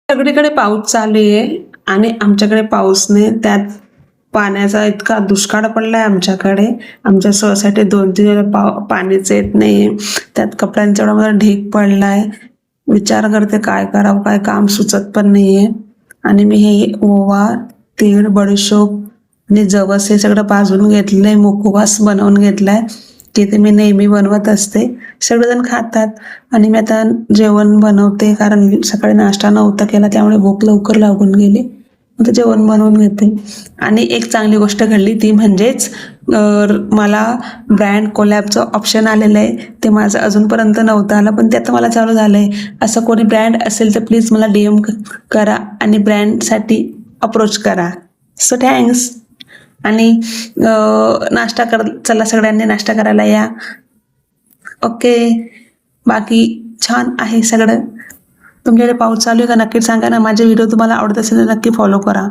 सगळीकडे पाऊस चालू आहे आणि आमच्याकडे पाऊसने त्यात पाण्याचा इतका दुष्काळ पडलाय आमच्याकडे. आमच्या सोसायटीत 2-3 दिवस पाणीच येत नाही. त्यात कपड्यांचा एवढा मला ढीग पडलाय. विचार करते काय करावं, काय काम सुचत पण नाहीये. आणि मी हे ओवा, तीळ, बडीशोप आणि जवस हे सगळं भाजून घेतलंय, मुखवास बनवून घेतलाय की ते मी नेहमी बनवत असते. सगळेजण खातात आणि मी आता जेवण बनवते, कारण सकाळी नाश्ता नव्हता केला त्यामुळे भूक लवकर लागून गेली. आता जेवण बनवून घेते. आणि एक चांगली गोष्ट घडली ती म्हणजेच मला ब्रँड कोलॅबचं ऑप्शन आलेलं आहे. ते माझं अजूनपर्यंत नव्हतं आलं, पण ते आता मला चालू झालं आहे. असं कोणी ब्रँड असेल तर प्लीज मला DM करा आणि ब्रँडसाठी अप्रोच करा. So thanks. आणि नाश्ता चला सगळ्यांनी नाश्ता करायला या. ओके, बाकी छान आहे सगळं. तुमच्याकडे पाऊस चालू आहे का नक्की सांगा ना. माझे व्हिडिओ तुम्हाला आवडत असेल तर नक्की फॉलो करा.